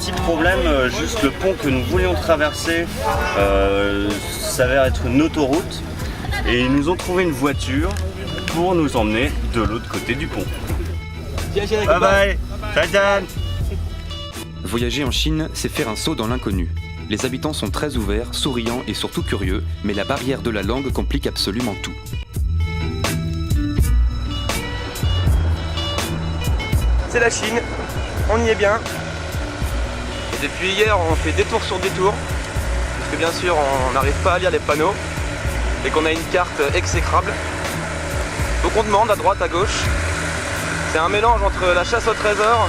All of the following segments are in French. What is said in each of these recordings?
petit problème, juste le pont que nous voulions traverser s'avère être une autoroute et ils nous ont trouvé une voiture pour nous emmener de l'autre côté du pont. Bye bye, Zaijian. Voyager en Chine, c'est faire un saut dans l'inconnu. Les habitants sont très ouverts, souriants et surtout curieux, mais la barrière de la langue complique absolument tout. C'est la Chine, on y est bien. Et depuis hier, on fait détour sur détour, parce que bien sûr, on n'arrive pas à lire les panneaux et qu'on a une carte exécrable. Donc on demande à droite, à gauche. C'est un mélange entre la chasse au trésor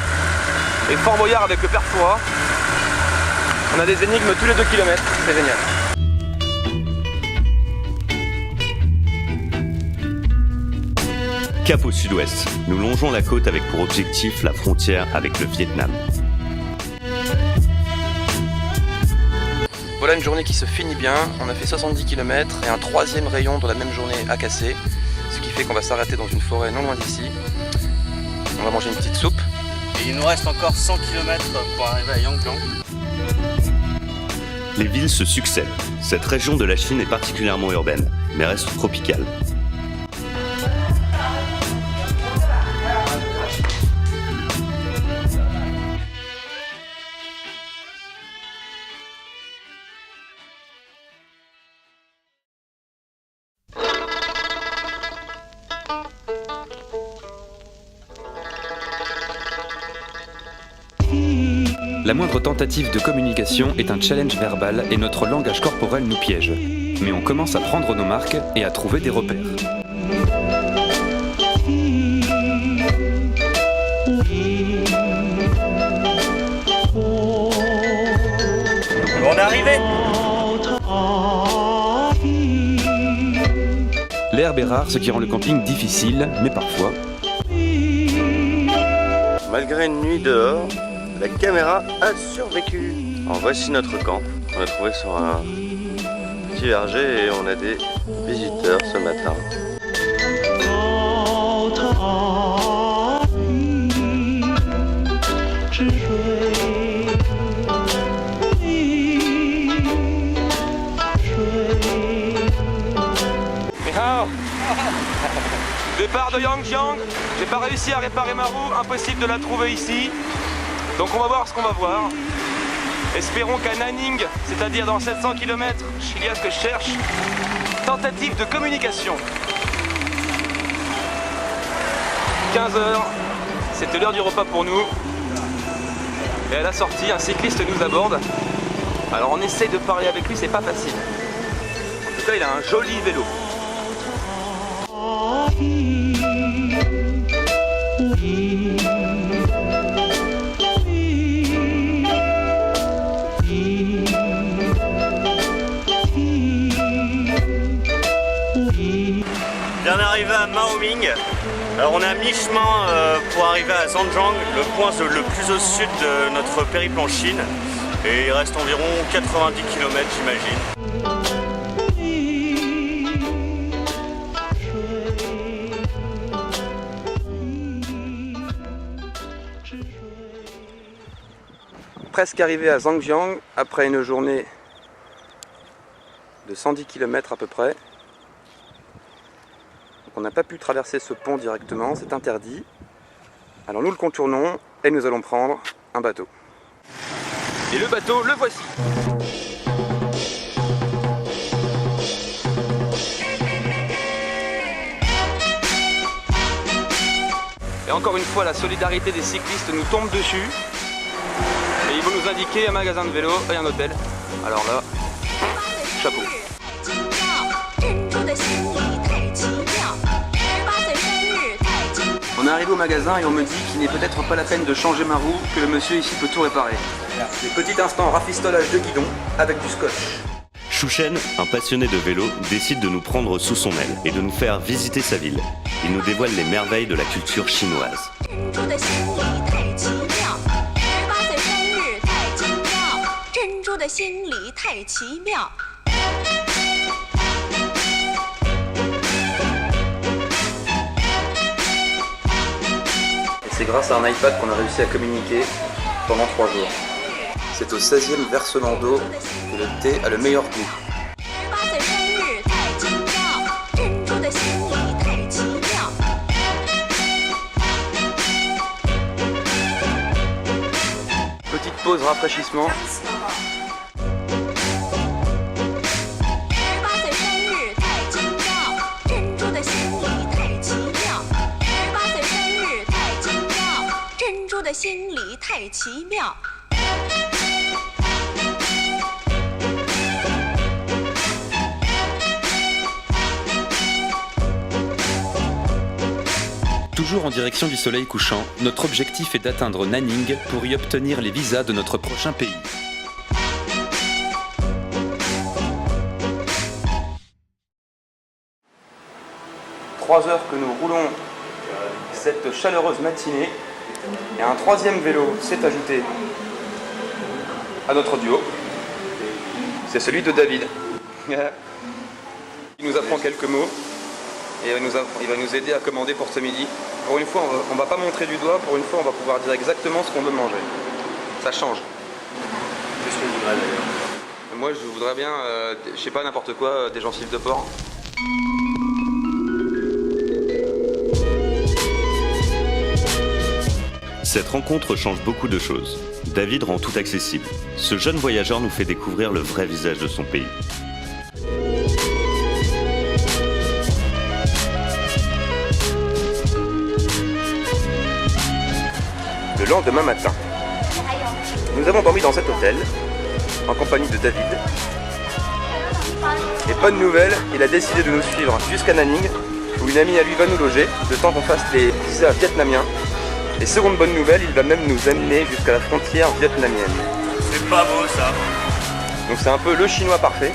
et Fort Boyard avec le père Fouras. On a des énigmes tous les 2 km, c'est génial. Cap au sud-ouest, nous longeons la côte avec pour objectif la frontière avec le Vietnam. Voilà une journée qui se finit bien, on a fait 70 km et un 3e rayon de la même journée à casser, ce qui fait qu'on va s'arrêter dans une forêt non loin d'ici. On va manger une petite soupe. Et il nous reste encore 100 km pour arriver à Yangjiang. Les villes se succèdent. Cette région de la Chine est particulièrement urbaine, mais reste tropicale. La moindre tentative de communication est un challenge verbal et notre langage corporel nous piège. Mais on commence à prendre nos marques et à trouver des repères. On est arrivé! L'herbe est rare, ce qui rend le camping difficile, mais parfois... Malgré une nuit dehors, la caméra a survécu. Alors voici notre camp. On l'a trouvé sur un petit verger et on a des visiteurs ce matin. Départ de Yangjiang, j'ai pas réussi à réparer ma roue, impossible de la trouver ici. Donc on va voir ce qu'on va voir. Espérons qu'à Nanning, c'est-à-dire dans 700 km, il y a ce que je cherche. Tentative de communication. 15h, c'était l'heure du repas pour nous. Et à la sortie, un cycliste nous aborde. Alors on essaye de parler avec lui, c'est pas facile. En tout cas, il a un joli vélo. Bien arrivé à Maoming. Alors on est à mi-chemin pour arriver à Zhanjiang, le point le plus au sud de notre périple en Chine. Et il reste environ 90 km j'imagine. Presque arrivé à Zhangjiang après une journée de 110 km à peu près. On n'a pas pu traverser ce pont directement, c'est interdit. Alors nous le contournons et nous allons prendre un bateau. Et le bateau, le voici. Et encore une fois, la solidarité des cyclistes nous tombe dessus. Et ils vont nous indiquer un magasin de vélo et un hôtel. Alors là, chapeau. On est arrivé au magasin et on me dit qu'il n'est peut-être pas la peine de changer ma roue, que le monsieur ici peut tout réparer. Des petits instants rafistolage de guidon avec du scotch. Chouchen, un passionné de vélo, décide de nous prendre sous son aile et de nous faire visiter sa ville. Il nous dévoile les merveilles de la culture chinoise. Et c'est grâce à un iPad qu'on a réussi à communiquer pendant 3 jours. C'est au 16e versement d'eau que le thé a le meilleur goût. 18岁生日太精妙，珍珠的心里太奇妙。 Petite pause rafraîchissement. 18岁生日太精妙，珍珠的心里太奇妙。18岁生日太精妙，珍珠的心里太奇妙。 Toujours en direction du soleil couchant, notre objectif est d'atteindre Nanning pour y obtenir les visas de notre prochain pays. Trois heures que nous roulons cette chaleureuse matinée et un troisième vélo s'est ajouté à notre duo. C'est celui de David. Il nous apprend quelques mots et il va nous aider à commander pour ce midi. Pour une fois, on va pas montrer du doigt, pour une fois, on va pouvoir dire exactement ce qu'on veut manger. Ça change. Qu'est-ce qu'on voudrait d'ailleurs? Moi, je voudrais bien, je sais pas, n'importe quoi, des gencives de porc. Cette rencontre change beaucoup de choses. David rend tout accessible. Ce jeune voyageur nous fait découvrir le vrai visage de son pays. Le lendemain matin, nous avons dormi dans cet hôtel, en compagnie de David. Et bonne nouvelle, il a décidé de nous suivre jusqu'à Nanning, où une amie à lui va nous loger, le temps qu'on fasse les visas vietnamiens. Et seconde bonne nouvelle, il va même nous amener jusqu'à la frontière vietnamienne. C'est pas beau ça. Donc c'est un peu le chinois parfait.